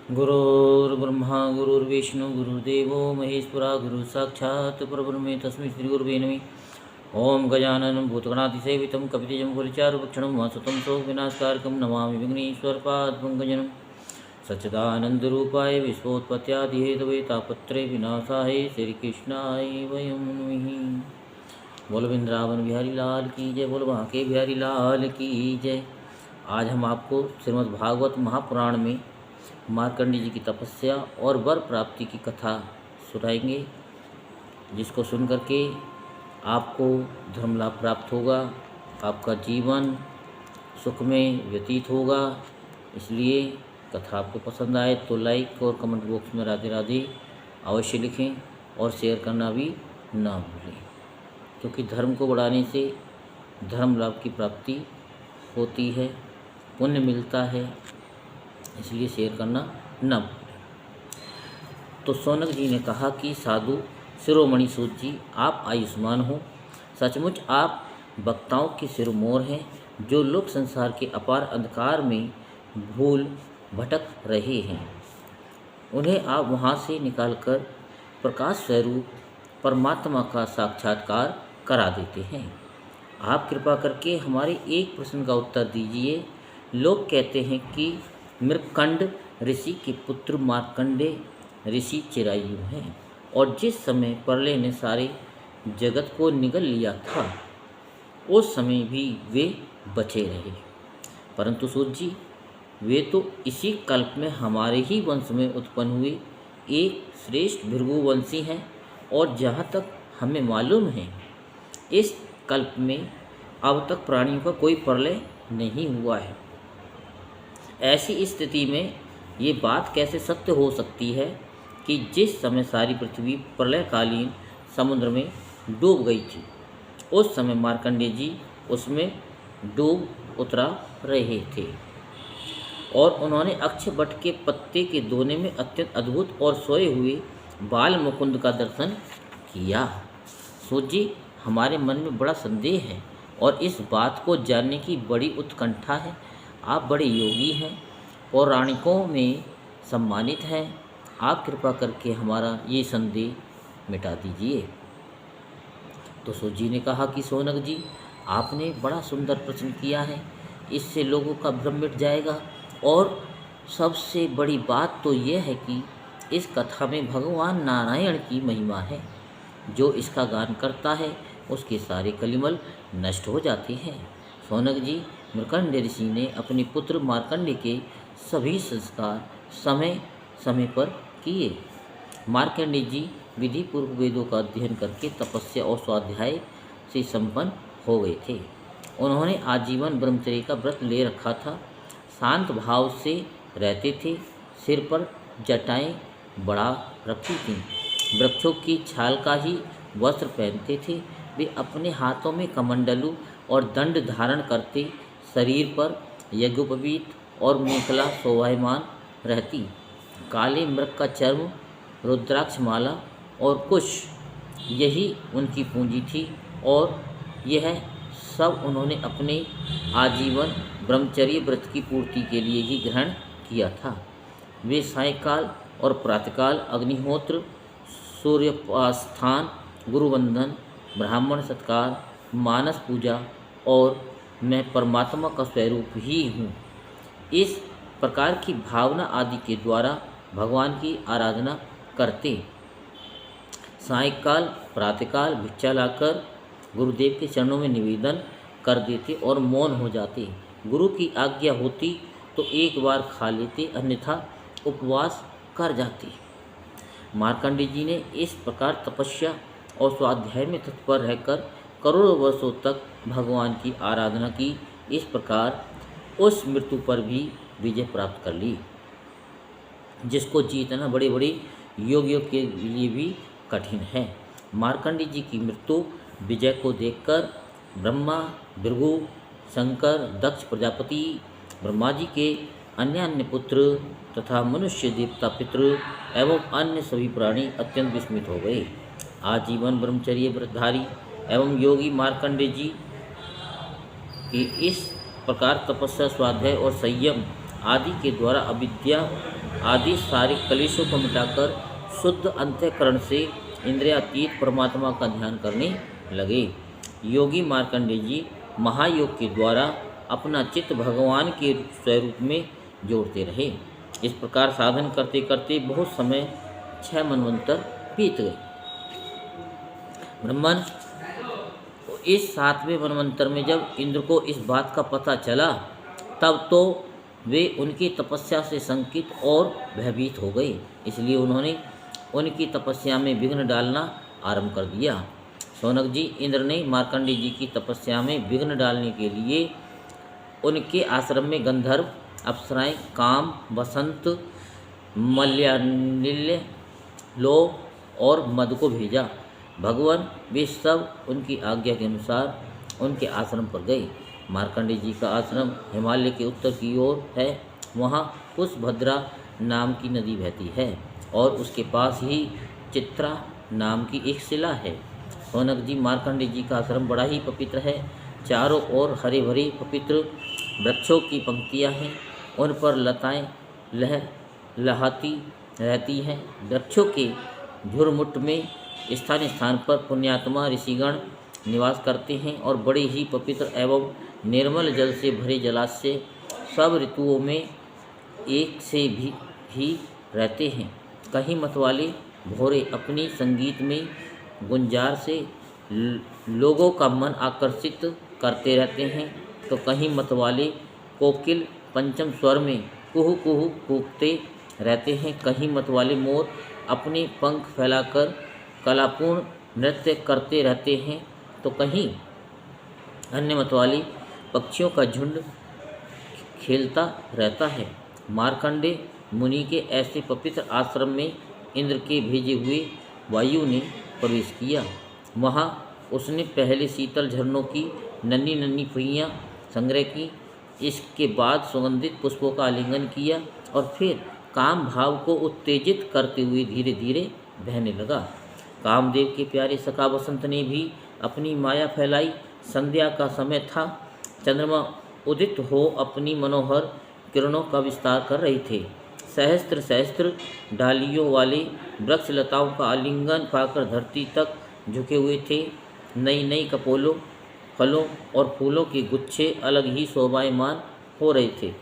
गुरुर्ब्रह्मा गुरुर्विष्णु गुरुदेवो महेश्वरा गुरु साक्षात् परब्रह्म तस्मै श्री गुरुवे नमः। ओम गजाननं भूतगणातिसेवितं कपितजं परिचारुभक्षणं वासुतं सो विनाशकारकं नमामि विघ्नेश्वरपादपङ्कजं। सच्चिदानन्दरूपाय विश्वोत्पत्त्यादिहेतवे तापत्रय विनाशाय श्रीकृष्णाय वयं नमः। बोल वृंदावन बिहारी लाल की जय, बोल बांके बिहारी लाल की जय। आज हम आपको श्रीमद्भागवत महापुराण में मार्कंडेय जी की तपस्या और वर प्राप्ति की कथा सुनाएंगे, जिसको सुन करके आपको धर्म लाभ प्राप्त होगा, आपका जीवन सुख में व्यतीत होगा। इसलिए कथा आपको पसंद आए तो लाइक और कमेंट बॉक्स में राधे राधे अवश्य लिखें और शेयर करना भी ना भूलें, क्योंकि धर्म को बढ़ाने से धर्म लाभ की प्राप्ति होती है, पुण्य मिलता है, इसलिए शेयर करना न भूलें। तो शौनक जी ने कहा कि साधु शिरोमणि सूत जी, आप आयुष्मान हो। सचमुच आप वक्ताओं के शिरोमोर हैं, जो लोग संसार के अपार अंधकार में भूल भटक रहे हैं, उन्हें आप वहाँ से निकालकर प्रकाश स्वरूप परमात्मा का साक्षात्कार करा देते हैं। आप कृपा करके हमारे एक प्रश्न का उत्तर दीजिए। लोग कहते हैं कि मृकंड ऋषि के पुत्र मार्कंडेय ऋषि चिरायु हैं, और जिस समय प्रलय ने सारे जगत को निगल लिया था, उस समय भी वे बचे रहे। परंतु सूत जी, वे तो इसी कल्प में हमारे ही वंश में उत्पन्न हुए एक श्रेष्ठ भृगुवंशी हैं, और जहाँ तक हमें मालूम है, इस कल्प में अब तक प्राणियों का कोई प्रलय नहीं हुआ है। ऐसी स्थिति में ये बात कैसे सत्य हो सकती है कि जिस समय सारी पृथ्वी प्रलयकालीन समुद्र में डूब गई थी, उस समय मार्कंडेय जी उसमें डूब उतरा रहे थे, और उन्होंने अक्ष वट के पत्ते के दोने में अत्यंत अद्भुत और सोए हुए बाल मुकुंद का दर्शन किया। सूत जी, हमारे मन में बड़ा संदेह है और इस बात को जानने की बड़ी उत्कंठा है। आप बड़े योगी हैं, पौराणिकों में सम्मानित हैं। आप कृपा करके हमारा ये संदेह मिटा दीजिए। तो सूत जी ने कहा कि शौनक जी, आपने बड़ा सुंदर प्रश्न किया है, इससे लोगों का भ्रम मिट जाएगा। और सबसे बड़ी बात तो यह है कि इस कथा में भगवान नारायण की महिमा है। जो इसका गान करता है, उसके सारे कलिमल नष्ट हो जाते हैं। शौनक जी, मृकंडेय ऋषि ने अपने पुत्र मार्कंडेय के सभी संस्कार समय समय पर किए। मार्कंडेय जी विधि पूर्व वेदों का अध्ययन करके तपस्या और स्वाध्याय से संपन्न हो गए थे। उन्होंने आजीवन ब्रह्मचर्य का व्रत ले रखा था, शांत भाव से रहते थे, सिर पर जटाएं बढ़ा रखी थीं, वृक्षों की छाल का ही वस्त्र पहनते थे। वे अपने हाथों में कमंडलू और दंड धारण करते, शरीर पर यज्ञोपवीत और मेखला शोभायमान रहती, काले मृग का चर्म, रुद्राक्ष माला और कुश, यही उनकी पूंजी थी, और यह सब उन्होंने अपने आजीवन ब्रह्मचर्य व्रत की पूर्ति के लिए ही ग्रहण किया था। वे सायंकाल और प्रातःकाल अग्निहोत्र, सूर्योपास्थान, गुरुवंदन, ब्राह्मण सत्कार, मानस पूजा और मैं परमात्मा का स्वरूप ही हूँ, इस प्रकार की भावना आदि के द्वारा भगवान की आराधना करते। सायंकाल प्रातःकाल भिक्षा लाकर गुरुदेव के चरणों में निवेदन कर देते और मौन हो जाते। गुरु की आज्ञा होती तो एक बार खा लेते, अन्यथा उपवास कर जाते। मार्कंडेय जी ने इस प्रकार तपस्या और स्वाध्याय में तत्पर रहकर करोड़ों वर्षों तक भगवान की आराधना की। इस प्रकार उस मृत्यु पर भी विजय प्राप्त कर ली, जिसको जीतना बड़े बड़े योगियों के लिए भी कठिन है। मार्कंडेय जी की मृत्यु विजय को देखकर ब्रह्मा, भृगु, शंकर, दक्ष प्रजापति, ब्रह्मा जी के अन्य अन्य पुत्र तथा मनुष्य देवता पितृ एवं अन्य सभी प्राणी अत्यंत विस्मित हो गए। आजीवन ब्रह्मचर्य व्रतधारी एवं योगी मार्कंडेय जी की इस प्रकार तपस्या, स्वाध्याय और संयम आदि के द्वारा अविद्या आदि सारे कलेशों को मिटाकर शुद्ध अंतःकरण से इंद्रियातीत परमात्मा का ध्यान करने लगे। योगी मार्कंडेय जी महायोग के द्वारा अपना चित्त भगवान के स्वरूप में जोड़ते रहे। इस प्रकार साधन करते करते बहुत समय 6 मनवंतर बीत गए। ब्राह्मण इस 7वें मनवंतर में जब इंद्र को इस बात का पता चला तब तो वे उनकी तपस्या से शंकित और भयभीत हो गए, इसलिए उन्होंने उनकी तपस्या में विघ्न डालना आरंभ कर दिया। शौनक जी, इंद्र ने मार्कंडेय जी की तपस्या में विघ्न डालने के लिए उनके आश्रम में गंधर्व, अप्सराएं, काम, बसंत, मल्यानिल्य, लोभ और मद को भेजा। भगवान वे सब उनकी आज्ञा के अनुसार उनके आश्रम पर गए। मार्कंडेय जी का आश्रम हिमालय के उत्तर की ओर है। वहाँ कुशभद्रा नाम की नदी बहती है और उसके पास ही चित्रा नाम की एक शिला है। शौनक जी, मार्कंडेय जी का आश्रम बड़ा ही पवित्र है। चारों ओर हरे भरे पवित्र वृक्षों की पंक्तियाँ हैं, उन पर लताएं लहलहाती रहती हैं। वृक्षों के झुरमुट में स्थान स्थान पर पुण्यात्मा ऋषिगण निवास करते हैं और बड़े ही पवित्र एवं निर्मल जल से भरे जलाशय सब ऋतुओं में एक से भी रहते हैं। कहीं मतवाले भोरे अपनी संगीत में गुंजार से लोगों का मन आकर्षित करते रहते हैं, तो कहीं मतवाले कोकिल पंचम स्वर में कुहू कुहू कूकते रहते हैं। कहीं मतवाले मोर अपने पंख फैलाकर कलापूर्ण नृत्य करते रहते हैं, तो कहीं अन्य मतवाले पक्षियों का झुंड खेलता रहता है। मार्कंडेय मुनि के ऐसे पवित्र आश्रम में इंद्र के भेजे हुए वायु ने प्रवेश किया। वहाँ उसने पहले शीतल झरनों की नन्ही नन्ही फुइयाँ संग्रह की, इसके बाद सुगंधित पुष्पों का आलिंगन किया और फिर काम भाव को उत्तेजित करते हुए धीरे धीरे बहने लगा। कामदेव के प्यारे सखा वसंत ने भी अपनी माया फैलाई। संध्या का समय था। चंद्रमा उदित हो अपनी मनोहर किरणों का विस्तार कर रहे थे। सहस्त्र सहस्त्र डालियों वाले वृक्ष लताओं का आलिंगन पाकर धरती तक झुके हुए थे। नई नई कपोलों, फलों और फूलों के गुच्छे अलग ही शोभायमान हो रहे थे।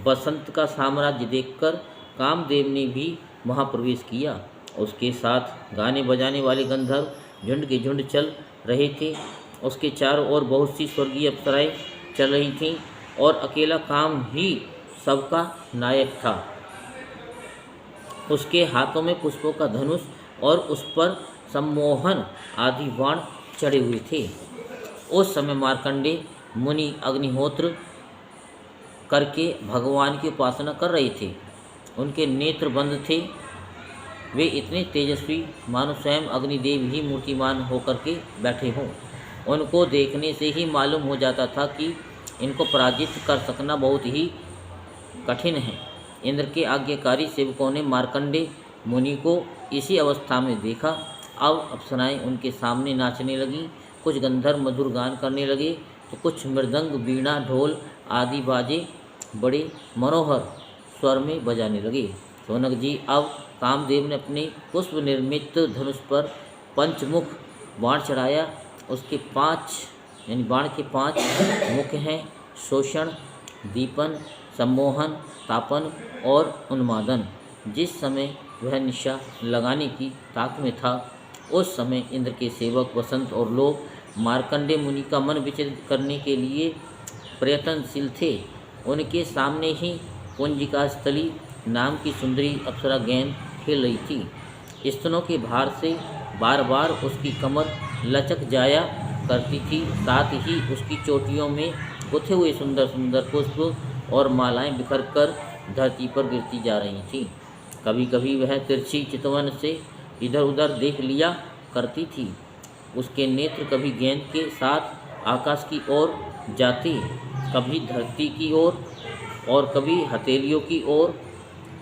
बसंत का साम्राज्य देखकर कामदेव ने भी वहाँ प्रवेश किया। उसके साथ गाने बजाने वाले गंधर्व झुंड के झुंड चल रहे थे। उसके चारों ओर बहुत सी स्वर्गीय अप्सराएं चल रही थीं और अकेला काम ही सबका नायक था। उसके हाथों में पुष्पों का धनुष और उस पर सम्मोहन आदि बाण चढ़े हुए थे। उस समय मार्कंडेय मुनि अग्निहोत्र करके भगवान की उपासना कर रहे थे। उनके नेत्र बंद थे। वे इतने तेजस्वी मानो स्वयं अग्निदेव ही मूर्तिमान होकर के बैठे हों। उनको देखने से ही मालूम हो जाता था कि इनको पराजित कर सकना बहुत ही कठिन है। इंद्र के आज्ञाकारी सेवकों ने मार्कंडेय मुनि को इसी अवस्था में देखा। अब अप्सराएं उनके सामने नाचने लगीं। कुछ गंधर्व मधुर गान करने लगे तो कुछ मृदंग, वीणा, ढोल आदि बाजे बड़े मनोहर स्वर में बजाने लगे। शौनक जी, अब कामदेव ने अपने पुष्प निर्मित धनुष पर पंचमुख बाण चढ़ाया। उसके 5 यानी बाण के 5 मुख हैं: शोषण, दीपन, सम्मोहन, तापन और उन्मादन। जिस समय वह निशा लगाने की ताक में था, उस समय इंद्र के सेवक वसंत और लोग मार्कंडेय मुनि का मन विचलित करने के लिए प्रयत्नशील थे। उनके सामने ही कुंजिका स्थली नाम की सुंदरी अप्सरा गेंद खेल रही थी। स्तनों के भार से बार बार उसकी कमर लचक जाया करती थी। साथ ही उसकी चोटियों में गुथे हुए सुंदर सुंदर पुष्प और मालाएं बिखर कर धरती पर गिरती जा रही थीं। कभी कभी वह तिरछी चितवन से इधर उधर देख लिया करती थी। उसके नेत्र कभी गेंद के साथ आकाश की ओर जाते, कभी धरती की ओर और कभी हथेलियों की ओर।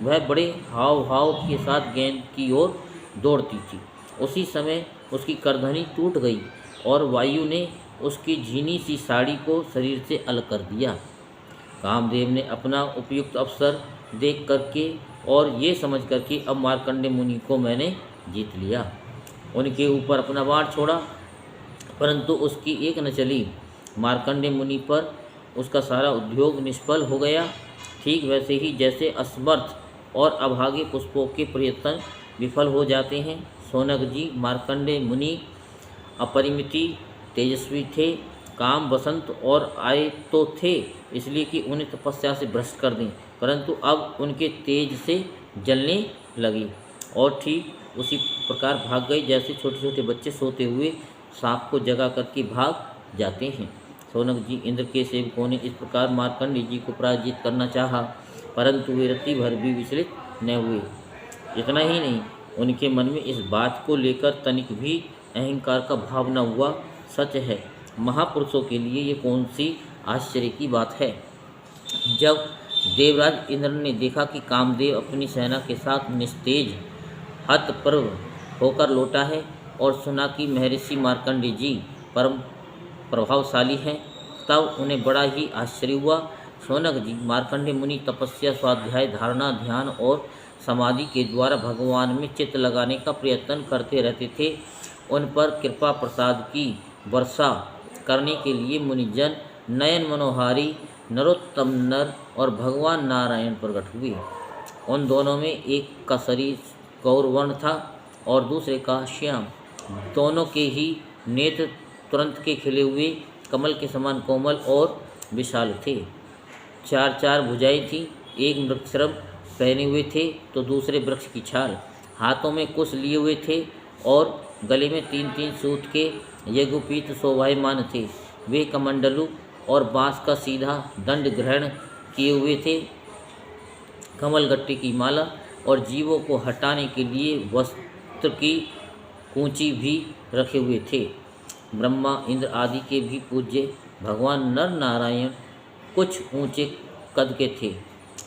वह बड़े हाव भाव के साथ गेंद की ओर दौड़ती थी। उसी समय उसकी करधनी टूट गई और वायु ने उसकी झीनी सी साड़ी को शरीर से अलग कर दिया। कामदेव ने अपना उपयुक्त अवसर देख करके और ये समझ कर कि अब मार्कंडेय मुनि को मैंने जीत लिया। उनके ऊपर अपना बाण छोड़ा, परंतु उसकी एक न चली। मार्कंडेय मुनि पर उसका सारा उद्योग निष्फल हो गया। ठीक वैसे ही जैसे असमर्थ और अभागे पुष्पों के प्रयत्न विफल हो जाते हैं, शौनक जी मार्कंडेय मुनि अपरिमिति तेजस्वी थे, काम बसंत और आए तो थे इसलिए कि उन्हें तपस्या से भ्रष्ट कर दें, परंतु अब उनके तेज से जलने लगी और ठीक उसी प्रकार भाग गए जैसे छोटे छोटे बच्चे सोते हुए सांप को जगा करके भाग जाते हैं। शौनक जी इंद्र के सेवकों ने इस प्रकार मार्कंडेय जी को पराजित करना चाहा, परंतु वे रत्ती भर भी विचलित न हुए। इतना ही नहीं, उनके मन में इस बात को लेकर तनिक भी अहंकार का भाव न हुआ। सच है, महापुरुषों के लिए ये कौन सी आश्चर्य की बात है। जब देवराज इंद्र ने देखा कि कामदेव अपनी सेना के साथ निस्तेज हतप्रभ होकर लौटा है और सुना कि महर्षि मार्कंडेय जी परम प्रभावशाली हैं, तब उन्हें बड़ा ही आश्चर्य हुआ। शौनक जी मार्कंडेय मुनि तपस्या, स्वाध्याय, धारणा, ध्यान और समाधि के द्वारा भगवान में चित्त लगाने का प्रयत्न करते रहते थे। उन पर कृपा प्रसाद की वर्षा करने के लिए मुनिजन नयन मनोहारी नरोत्तम नर और भगवान नारायण प्रकट हुए। उन दोनों में एक का शरीर गौरवर्ण था और दूसरे का श्याम। दोनों के ही नेत्र तुरंत के खिले हुए कमल के समान कोमल और विशाल थे। चार चार भुजाएं थीं, एक मृगश्रम पहने हुए थे तो दूसरे वृक्ष की छाल। हाथों में कुश लिए हुए थे और गले में तीन तीन सूत के यज्ञोपीत शोभायमान थे। वे कमंडलू और बांस का सीधा दंड ग्रहण किए हुए थे। कमलगट्टे की माला और जीवों को हटाने के लिए वस्त्र की कूंची भी रखे हुए थे। ब्रह्मा इंद्र आदि के भी पूज्य भगवान नर नारायण कुछ ऊंचे कद के थे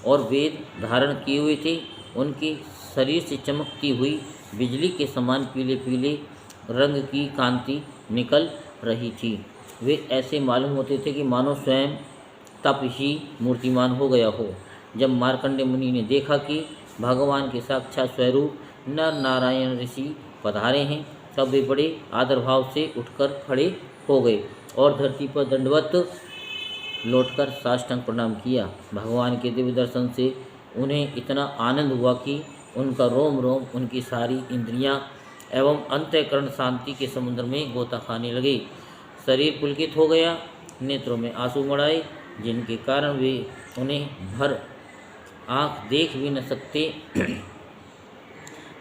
और वेद धारण किए हुए थे। उनके शरीर से चमकती हुई बिजली के समान पीले पीले रंग की कांति निकल रही थी। वे ऐसे मालूम होते थे कि मानो स्वयं तप ही मूर्तिमान हो गया हो। जब मार्कंडेय मुनि ने देखा कि भगवान के साक्षात स्वरूप नर नारायण ऋषि पधारे हैं, तब वे बड़े आदर भाव से उठकर खड़े हो गए और धरती पर दंडवत लौटकर साष्टांग प्रणाम किया। भगवान के दिव्य दर्शन से उन्हें इतना आनंद हुआ कि उनका रोम रोम, उनकी सारी इंद्रियां एवं अंतःकरण शांति के समुद्र में गोता खाने लगे। शरीर पुलकित हो गया, नेत्रों में आंसू मड़ाए, जिनके कारण वे उन्हें भर आँख देख भी न सकते।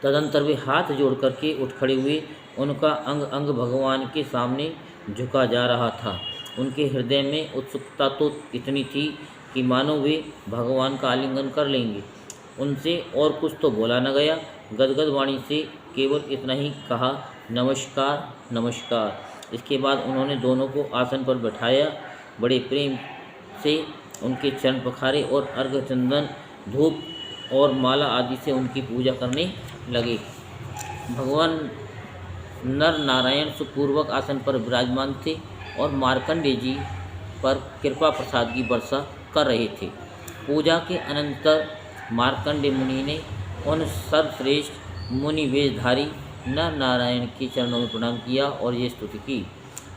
तदंतर वे हाथ जोड़ करके उठ खड़े हुए। उनका अंग अंग भगवान के सामने झुका जा रहा था। उनके हृदय में उत्सुकता तो इतनी थी कि मानो वे भगवान का आलिंगन कर लेंगे। उनसे और कुछ तो बोला न गया। गदगद वाणी से केवल इतना ही कहा, नमस्कार नमस्कार। इसके बाद उन्होंने दोनों को आसन पर बैठाया, बड़े प्रेम से उनके चरण पखारे और अर्घ्य, चंदन, धूप और माला आदि से उनकी पूजा करने लगे। भगवान नर नारायण सुखपूर्वक आसन पर विराजमान थे और मार्कंडेय जी पर कृपा प्रसाद की वर्षा कर रहे थे। पूजा के अनंतर मार्कंडेय मुनि ने उन सर्वश्रेष्ठ मुनि वेशधारी नर नारायण के चरणों में प्रणाम किया और ये स्तुति की।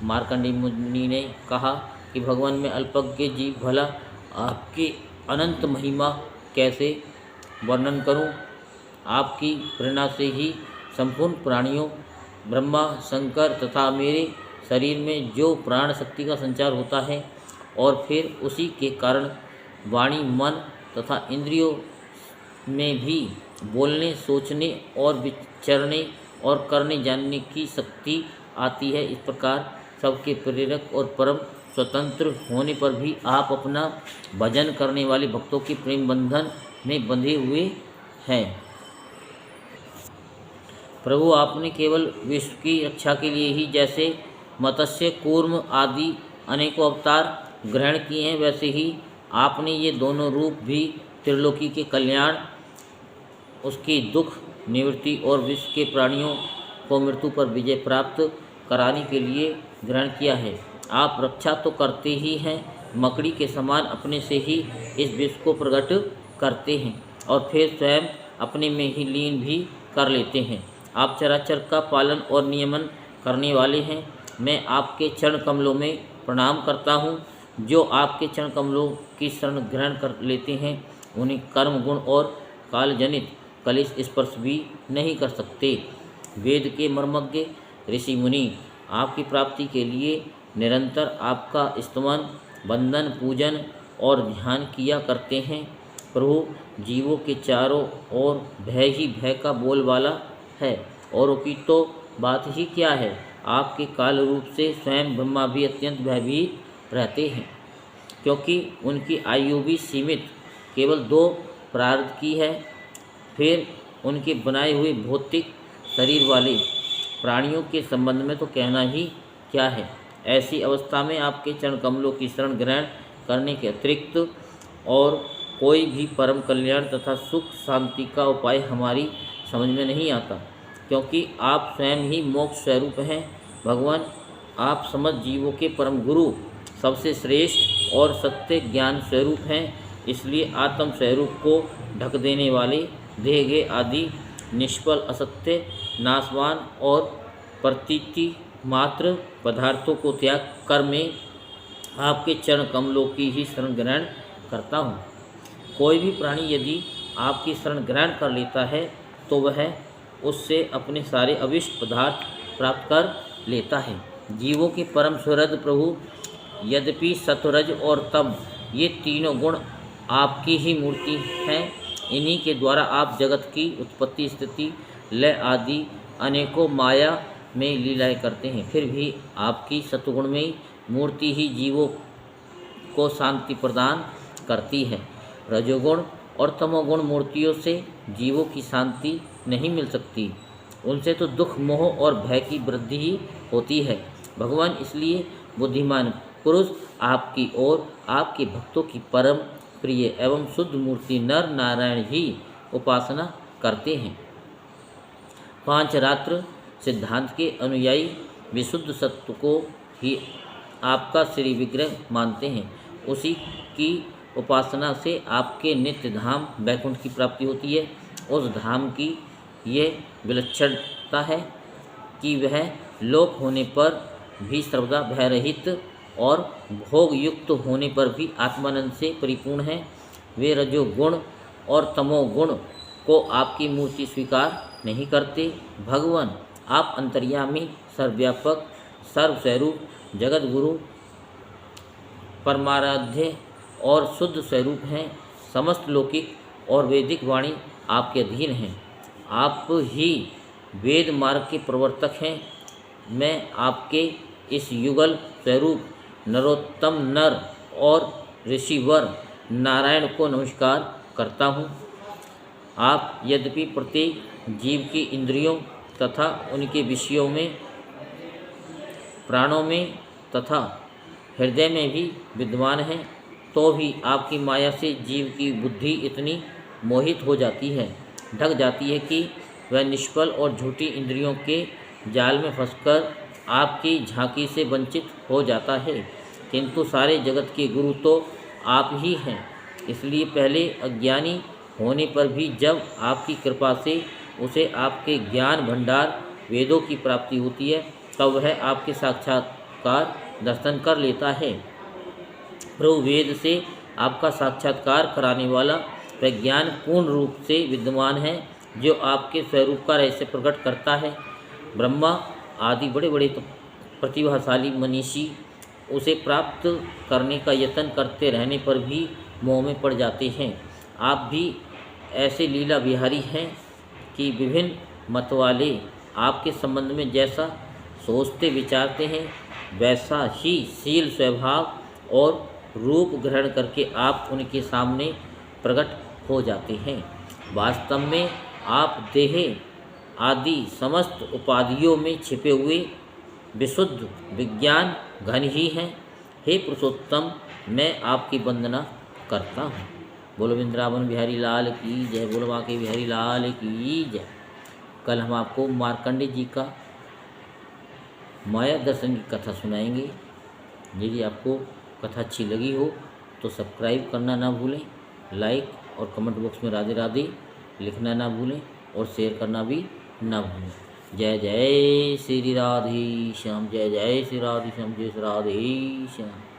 मार्कंडेय मुनि ने कहा कि भगवान में अल्पज्ञ जीव, भला आपकी अनंत महिमा कैसे वर्णन करूं। आपकी प्रेरणा से ही संपूर्ण प्राणियों, ब्रह्मा, शंकर तथा मेरे शरीर में जो प्राण शक्ति का संचार होता है और फिर उसी के कारण वाणी, मन तथा इंद्रियों में भी बोलने, सोचने और विचरने और करने जानने की शक्ति आती है। इस प्रकार सबके प्रेरक और परम स्वतंत्र होने पर भी आप अपना भजन करने वाले भक्तों के प्रेम बंधन में बंधे हुए हैं। प्रभु, आपने केवल विश्व की रक्षा के लिए ही जैसे मत्स्य, कूर्म आदि अनेकों अवतार ग्रहण किए हैं, वैसे ही आपने ये दोनों रूप भी त्रिलोकी के कल्याण, उसकी दुख निवृत्ति और विश्व के प्राणियों को मृत्यु पर विजय प्राप्त कराने के लिए ग्रहण किया है। आप रक्षा तो करते ही हैं, मकड़ी के समान अपने से ही इस विश्व को प्रकट करते हैं। और फिर स्वयं अपने में ही लीन भी कर लेते हैं। आप चराचर का पालन और नियमन करने वाले हैं। मैं आपके चरण कमलों में प्रणाम करता हूँ। जो आपके चरण कमलों की शरण ग्रहण कर लेते हैं उन्हें कर्म गुण और कालजनित कलेश स्पर्श भी नहीं कर सकते। वेद के मर्मज्ञ ऋषि मुनि आपकी प्राप्ति के लिए निरंतर आपका स्तमन, वंदन, पूजन और ध्यान किया करते हैं। प्रभु जीवों के चारों ओर भय ही भय का बोलबाला है, औरों की तो बात ही क्या है। आपके काल रूप से स्वयं ब्रह्मा भी अत्यंत भयभीत रहते हैं, क्योंकि उनकी आयु भी सीमित केवल 2 प्रारब्ध की है। फिर उनके बनाए हुए भौतिक शरीर वाले प्राणियों के संबंध में तो कहना ही क्या है। ऐसी अवस्था में आपके चरण कमलों की शरण ग्रहण करने के अतिरिक्त और कोई भी परम कल्याण तथा सुख शांति का उपाय हमारी समझ में नहीं आता, क्योंकि आप स्वयं ही मोक्ष स्वरूप हैं। भगवान, आप समस्त जीवों के परम गुरु, सबसे श्रेष्ठ और सत्य ज्ञान स्वरूप हैं। इसलिए आत्म स्वरूप को ढक देने वाले देहगे आदि निष्फल, असत्य, नाशवान और प्रतीति मात्र पदार्थों को त्याग कर मैं आपके चरण कमलों की ही शरण ग्रहण करता हूँ। कोई भी प्राणी यदि आपकी शरण ग्रहण कर लेता है तो वह उससे अपने सारे अभिष्ट पदार्थ प्राप्त कर लेता है। जीवों के परम सुहृद प्रभु, यद्यपि सत्वरज और तम ये तीनों गुण आपकी ही मूर्ति हैं, इन्हीं के द्वारा आप जगत की उत्पत्ति, स्थिति, लय आदि अनेकों माया में लीलाएं करते हैं। फिर भी आपकी सत्वगुणमयी मूर्ति ही जीवों को शांति प्रदान करती है। रजोगुण और तमोगुण मूर्तियों से जीवों की शांति नहीं मिल सकती, उनसे तो दुख, मोह और भय की वृद्धि ही होती है। भगवान, इसलिए बुद्धिमान पुरुष आपकी और आपके भक्तों की परम प्रिय एवं शुद्ध मूर्ति नर नारायण ही उपासना करते हैं। 5 रात्र सिद्धांत के अनुयायी विशुद्ध सत्व को ही आपका श्री विग्रह मानते हैं। उसी की उपासना से आपके नित्य धाम वैकुंठ की प्राप्ति होती है। उस धाम की यह विलक्षणता है कि वह लोप होने पर भी सर्वदा भयरहित और भोग युक्त होने पर भी आत्मानंद से परिपूर्ण है। वे रजोगुण और तमोगुण को आपकी मूर्ति स्वीकार नहीं करते। भगवान, आप अंतर्यामी, सर्वव्यापक, सर्वस्वरूप, जगत गुरु, परमाराध्य और शुद्ध स्वरूप हैं। समस्त लौकिक और वैदिक वाणी आपके अधीन हैं। आप ही वेद मार्ग के प्रवर्तक हैं। मैं आपके इस युगल स्वरूप नरोत्तम नर और ऋषिवर नारायण को नमस्कार करता हूँ। आप यद्यपि प्रत्येक जीव की इंद्रियों तथा उनके विषयों में, प्राणों में तथा हृदय में भी विद्वान हैं, तो भी आपकी माया से जीव की बुद्धि इतनी मोहित हो जाती है, ढक जाती है कि वह निष्फल और झूठी इंद्रियों के जाल में फंसकर आपकी झांकी से वंचित हो जाता है। किंतु सारे जगत के गुरु तो आप ही हैं। इसलिए पहले अज्ञानी होने पर भी जब आपकी कृपा से उसे आपके ज्ञान भंडार वेदों की प्राप्ति होती है, तब वह आपके साक्षात्कार दर्शन कर लेता है। प्रभु, वेद से आपका साक्षात्कार कराने वाला वह ज्ञान पूर्ण रूप से विद्यमान है, जो आपके स्वरूप का रहस्य प्रकट करता है। ब्रह्मा आदि बड़े बड़े प्रतिभाशाली मनीषी उसे प्राप्त करने का यत्न करते रहने पर भी मोह में पड़ जाते हैं। आप भी ऐसे लीला विहारी हैं कि विभिन्न मत वाले आपके संबंध में जैसा सोचते विचारते हैं, वैसा ही शील, स्वभाव और रूप ग्रहण करके आप उनके सामने प्रकट हो जाते हैं। वास्तव में आप देह आदि समस्त उपाधियों में छिपे हुए विशुद्ध विज्ञान घन ही हैं। हे पुरुषोत्तम, मैं आपकी वंदना करता हूँ। बोलो वृंदावन बिहारी लाल की जय, बोलो बांके बिहारी लाल की जय। कल हम आपको मार्कंडेय जी का माया दर्शन की कथा सुनाएंगे। यदि आपको कथा अच्छी लगी हो तो सब्सक्राइब करना ना भूलें, लाइक और कमेंट बॉक्स में राधे राधे लिखना ना भूलें और शेयर करना भी ना भूलें। जय जय श्री राधे श्याम, जय जय श्री राधे श्याम, जय श्री राधे श्याम।